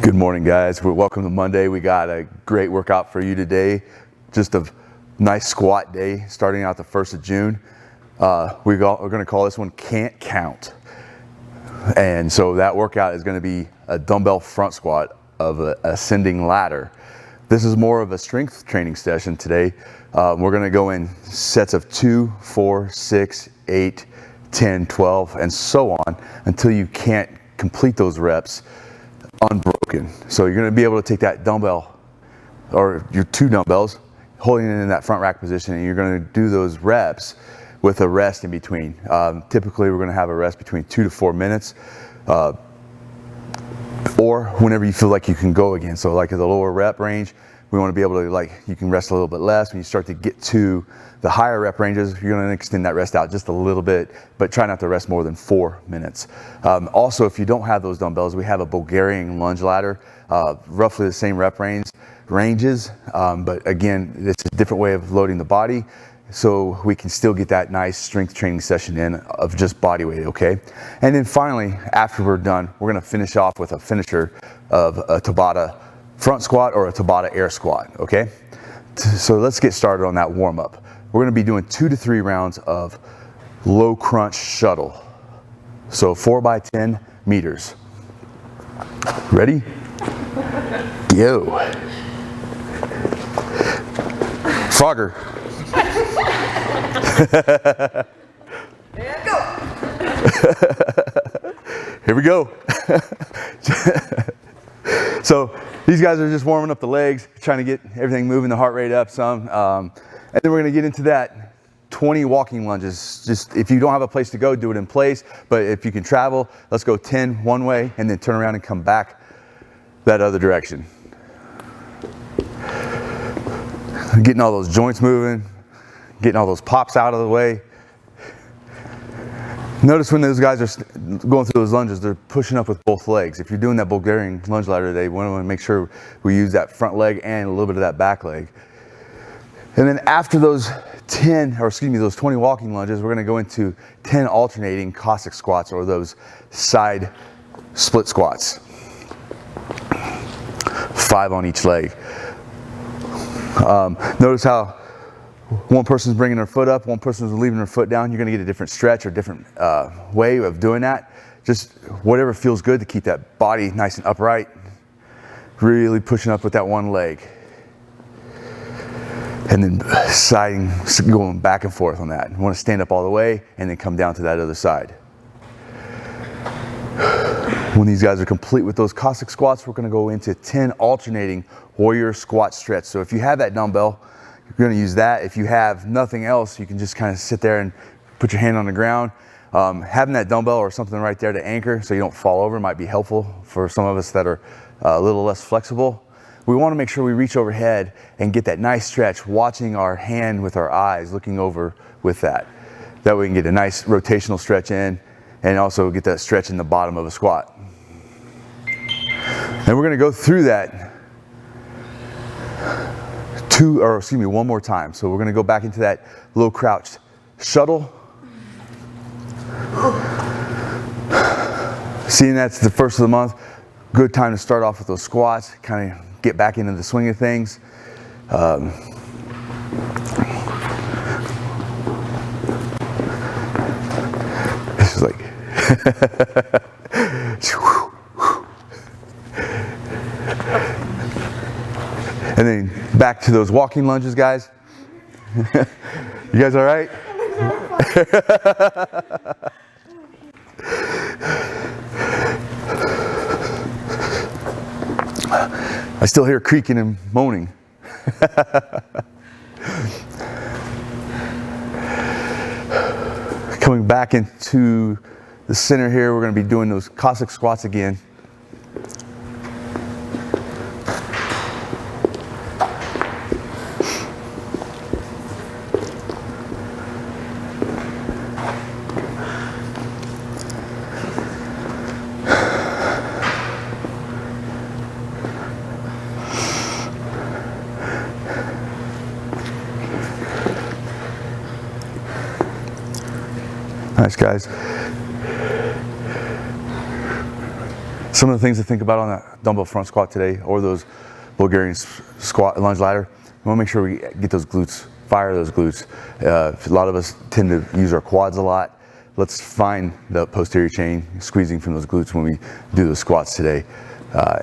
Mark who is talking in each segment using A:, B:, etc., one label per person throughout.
A: Good morning, guys. Welcome to Monday. We got a great workout for you today. Just a nice squat day starting out the 1st of June. We're going to call this one Can't Count. And so that workout is going to be a dumbbell front squat of an ascending ladder. This is more of a strength training session today. We're going to go in sets of 2, 4, 6, 8, 10, 12, and so on until you can't complete those reps unbroken. So you're going to be able to take that dumbbell or your 2 dumbbells, holding it in that front rack position, and you're going to do those reps with a rest in between. Typically we're going to have a rest between 2 to 4 minutes, or whenever you feel like you can go again. So like at the lower rep range, we want to be able to, you can rest a little bit less. When you start to get to the higher rep ranges, you're going to extend that rest out just a little bit, but try not to rest more than 4 minutes. Also, if you don't have those dumbbells, we have a Bulgarian lunge ladder, roughly the same rep ranges, but again, it's a different way of loading the body, so we can still get that nice strength training session in of just body weight, okay? And then finally, after we're done, we're going to finish off with a finisher of a Tabata front squat or a Tabata air squat, okay? So let's get started on that warm up. We're going to be doing 2 to 3 rounds of low crunch shuttle. So 4 by 10 meters. Ready? Yo. Frogger.
B: There you go.
A: Here we go. So these guys are just warming up the legs, trying to get everything moving, the heart rate up some. And then we're going to get into that 20 walking lunges. Just if you don't have a place to go, do it in place. But if you can travel, let's go 10 one way and then turn around and come back that other direction. Getting all those joints moving, getting all those pops out of the way. Notice when those guys are going through those lunges, they're pushing up with both legs. If you're doing that Bulgarian lunge ladder today, we want to make sure we use that front leg and a little bit of that back leg. And then after those 20 walking lunges, we're going to go into 10 alternating Cossack squats, or those side split squats. 5 on each leg. Notice how one person's bringing their foot up, one person's leaving their foot down. You're going to get a different stretch or different way of doing that. Just whatever feels good to keep that body nice and upright. Really pushing up with that one leg. And then going back and forth on that. You want to stand up all the way and then come down to that other side. When these guys are complete with those Cossack squats, we're going to go into 10 alternating warrior squat stretch. So if you have that dumbbell, you're going to use that. If you have nothing else, you can just kind of sit there and put your hand on the ground. Having that dumbbell or something right there to anchor so you don't fall over might be helpful for some of us that are a little less flexible. We want to make sure we reach overhead and get that nice stretch, watching our hand with our eyes, looking over with that. That way we can get a nice rotational stretch in and also get that stretch in the bottom of a squat. And we're going to go through that one more time. So we're going to go back into that low crouched shuttle. Seeing that's the first of the month, good time to start off with those squats, kind of get back into the swing of things. This is like and then back to those walking lunges, guys. You guys all right? I still hear creaking and moaning. Coming back into the center here, we're going to be doing those Cossack squats again. Nice, guys. Some of the things to think about on that dumbbell front squat today, or those Bulgarian squat lunge ladder, we want to make sure we get those glutes, fire those glutes. A lot of us tend to use our quads a lot. Let's find the posterior chain squeezing from those glutes when we do those squats today.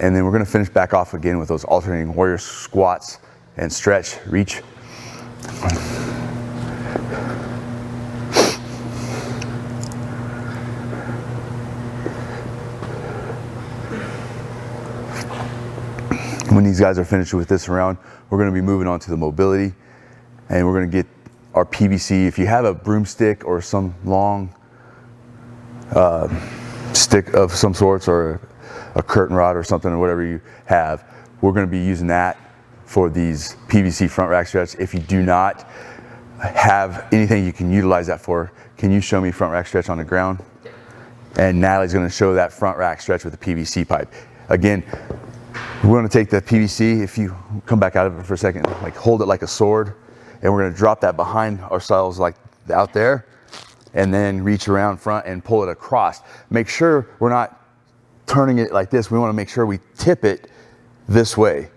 A: And then we're going to finish back off again with those alternating warrior squats and stretch, reach. When these guys are finished with this round, we're going to be moving on to the mobility, and we're going to get our PVC. If you have a broomstick or some long stick of some sorts, or a curtain rod or something, or whatever you have, we're going to be using that for these PVC front rack stretch. If you do not have anything you can utilize that for, can you show me front rack stretch on the ground? And Natalie's going to show that front rack stretch with the PVC pipe. Again, we're going to take the PVC, if you come back out of it for a second, like hold it like a sword, and we're going to drop that behind ourselves like out there, and then reach around front and pull it across. Make sure we're not turning it like this. We want to make sure we tip it this way.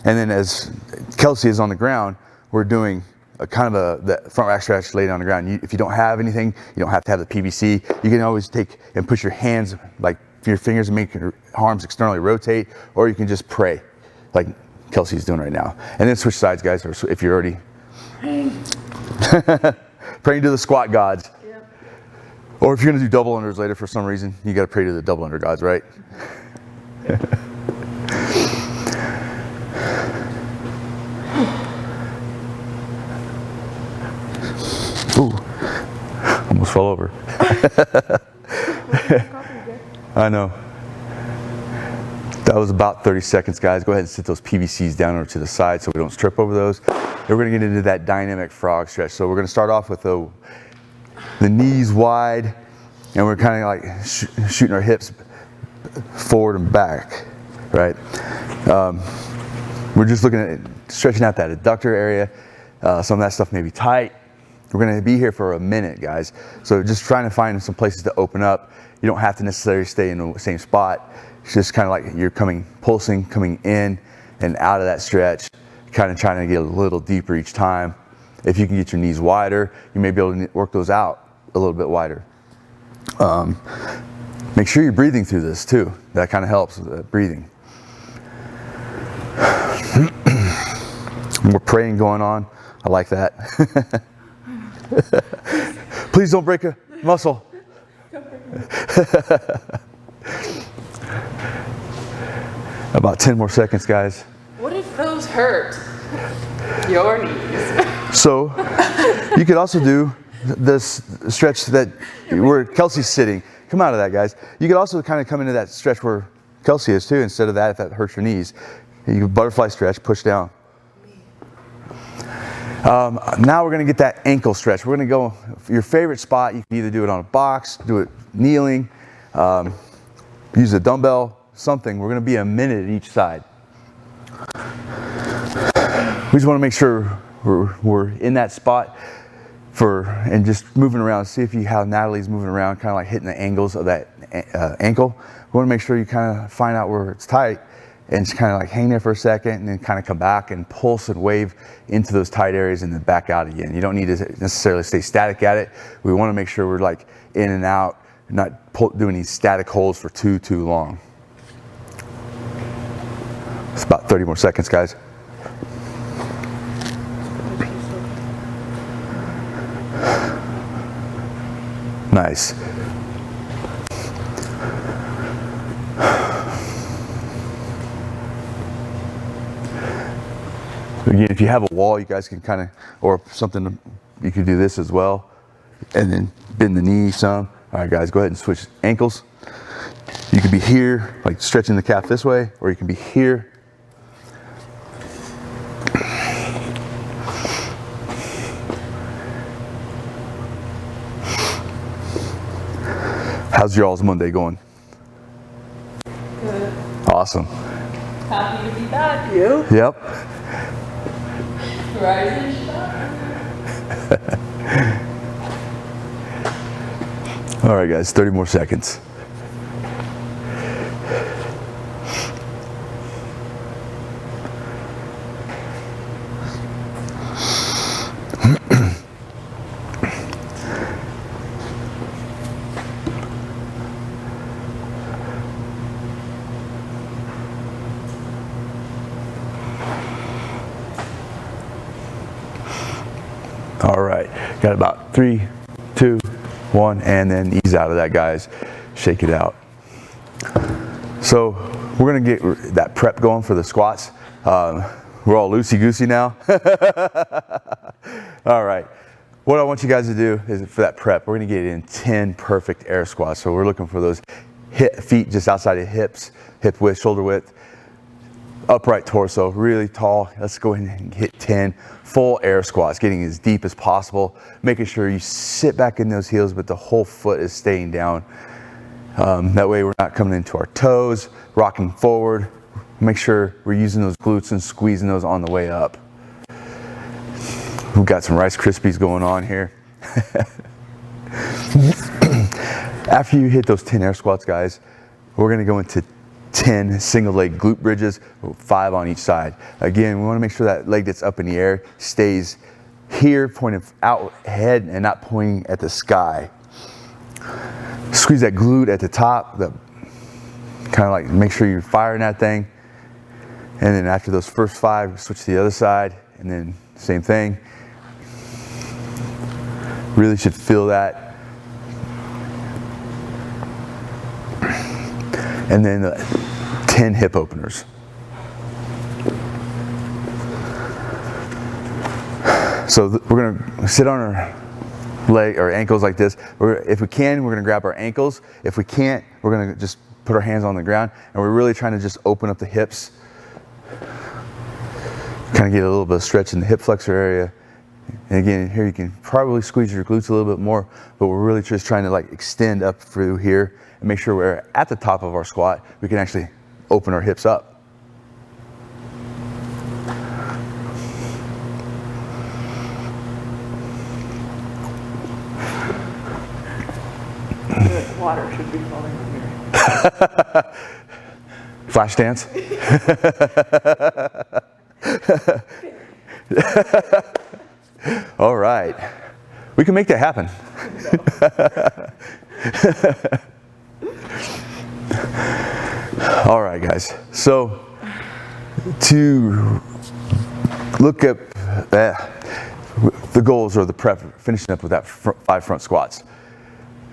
A: And then as Kelsey is on the ground, we're doing a kind of the front rack stretch laid on the ground. If you don't have anything, you don't have to have the PVC. You can always take and push your hands, like your fingers, and make your arms externally rotate, or you can just pray, like Kelsey's doing right now. And then switch sides, guys, or if you're already praying to the squat gods. Yep. Or if you're going to do double unders later for some reason, you got to pray to the double under gods, right? Ooh, almost fell over. I know. That was about 30 seconds, guys. Go ahead and sit those PVCs down or to the side so we don't trip over those. And we're going to get into that dynamic frog stretch. So we're going to start off with the knees wide, and we're kind of like shooting our hips forward and back, right? We're just looking at stretching out that adductor area. Some of that stuff may be tight. We're going to be here for a minute, guys. So just trying to find some places to open up. You don't have to necessarily stay in the same spot. It's just kind of like you're pulsing, coming in and out of that stretch, kind of trying to get a little deeper each time. If you can get your knees wider, you may be able to work those out a little bit wider. Make sure you're breathing through this too. That kind of helps with breathing. More praying going on. I like that. Please don't break a muscle. About 10 more seconds, guys.
B: What if those hurt your knees?
A: So you could also do this stretch that where Kelsey's sitting. Come out of that, guys. You could also kind of come into that stretch where Kelsey is too, instead of that, if that hurts your knees. You can butterfly stretch, push down. Now we're going to get that ankle stretch. We're going to go your favorite spot. You can either do it on a box, do it kneeling, use a dumbbell, something. We're going to be a minute at each side. We just want to make sure we're in that spot and just moving around. See if you how Natalie's moving around, kind of like hitting the angles of that ankle. We want to make sure you kind of find out where it's tight and just kind of like hang there for a second and then kind of come back and pulse and wave into those tight areas and then back out again. You don't need to necessarily stay static at it. We want to make sure we're like in and out, not doing these static holds for too long. It's about 30 more seconds, guys. Nice. Again, if you have a wall, you guys can kind of, or something, you could do this as well. And then bend the knee some. All right, guys, go ahead and switch ankles. You could be here, like stretching the calf this way, or you can be here. How's your all's Monday going?
B: Good.
A: Awesome.
B: Happy to be back. You?
A: Yep.
B: Rising.
A: All right, guys, 30 more seconds. Got about 3, 2, 1, and then ease out of that, guys. Shake it out. So we're gonna get that prep going for the squats. We're all loosey-goosey now. All right. What I want you guys to do is for that prep, we're gonna get in 10 perfect air squats. So we're looking for those feet just outside of hips, hip width, shoulder width, upright torso, really tall. Let's go ahead and hit 10 full air squats, getting as deep as possible, making sure you sit back in those heels, but the whole foot is staying down. That way we're not coming into our toes, rocking forward. Make sure we're using those glutes and squeezing those on the way up. We've got some Rice Krispies going on here. After you hit those 10 air squats, guys, we're gonna go into 10 single leg glute bridges, 5 on each side. Again, we wanna make sure that leg that's up in the air stays here, pointing out ahead and not pointing at the sky. Squeeze that glute at the top, kind of like make sure you're firing that thing. And then after those first 5, switch to the other side, and then same thing. Really should feel that. And then 10 hip openers. So we're gonna sit on our leg or ankles like this. If we can, we're gonna grab our ankles. If we can't, we're gonna just put our hands on the ground, and we're really trying to just open up the hips. Kind of get a little bit of stretch in the hip flexor area. And again, here you can probably squeeze your glutes a little bit more, but we're really just trying to like extend up through here and make sure we're at the top of our squat. We can actually open our hips up.
B: The water should be falling on here.
A: Flash dance. All right. We can make that happen. All right, guys. So to look at the goals or the prep, finishing up with that 5 front squats.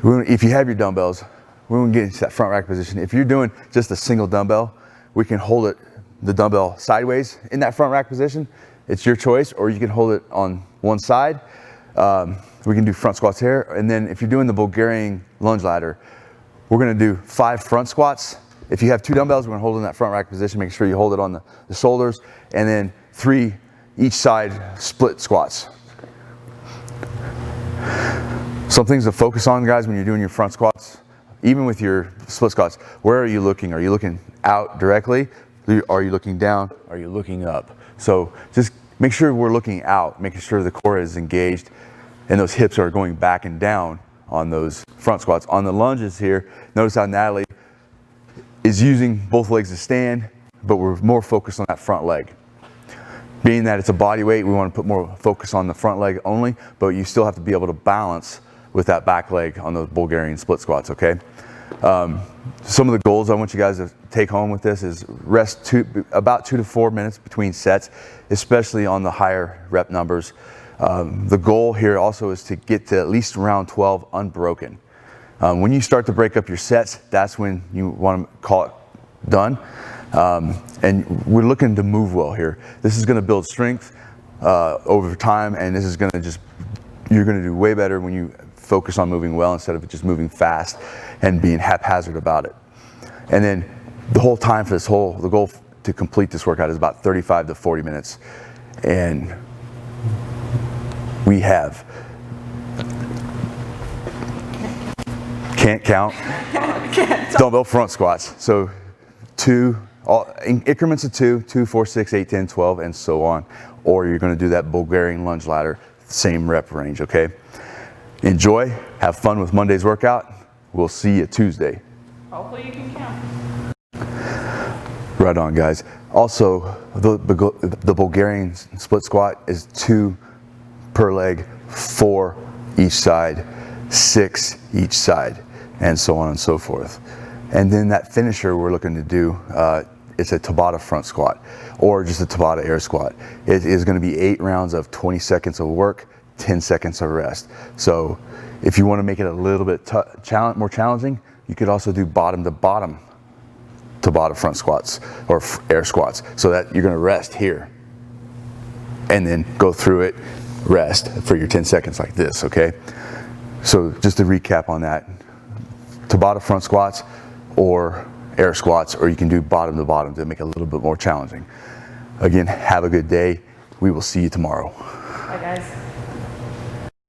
A: If you have your dumbbells, we want to get into that front rack position. If you're doing just a single dumbbell, we can hold the dumbbell sideways in that front rack position. It's your choice, or you can hold it on one side. We can do front squats here. And then if you're doing the Bulgarian lunge ladder, we're gonna do 5 front squats. If you have 2 dumbbells, we're gonna hold it in that front rack position, make sure you hold it on the shoulders, and then 3 each side split squats. Some things to focus on, guys, when you're doing your front squats, even with your split squats. Where are you looking? Are you looking out directly? Are you looking down? Are you looking up? So just make sure we're looking out, making sure the core is engaged and those hips are going back and down on those front squats. On the lunges here, notice how Natalie is using both legs to stand, but we're more focused on that front leg. Being that it's a body weight, we want to put more focus on the front leg only, but you still have to be able to balance with that back leg on those Bulgarian split squats, okay? Some of the goals I want you guys to take home with this is rest about 2 to 4 minutes between sets, especially on the higher rep numbers. The goal here also is to get to at least round 12 unbroken. When you start to break up your sets, that's when you want to call it done. And we're looking to move well here. This is going to build strength over time, and this is going to you're going to do way better when you focus on moving well instead of just moving fast and being haphazard about it. And then the whole time for the goal to complete this workout is about 35 to 40 minutes. And we have, can't count, dumbbell front squats. So in increments of 2, 4, 6, 8, 10, 12, and so on. Or you're going to do that Bulgarian lunge ladder, same rep range, okay? Enjoy, have fun with Monday's workout. We'll see you Tuesday.
B: Hopefully you can count.
A: Right on, guys. Also, the Bulgarian split squat is 2 per leg, 4 each side, 6 each side, and so on and so forth. And then that finisher we're looking to do, it's a Tabata front squat, or just a Tabata air squat. It is going to be 8 rounds of 20 seconds of work, 10 seconds of rest. So if you want to make it a little bit more challenging, you could also do bottom to bottom Tabata front squats or air squats, so that you're going to rest here and then go through it, rest for your 10 seconds like this, okay? So just to recap on that, Tabata front squats or air squats, or you can do bottom to bottom to make it a little bit more challenging. Again, have a good day. We will see you tomorrow.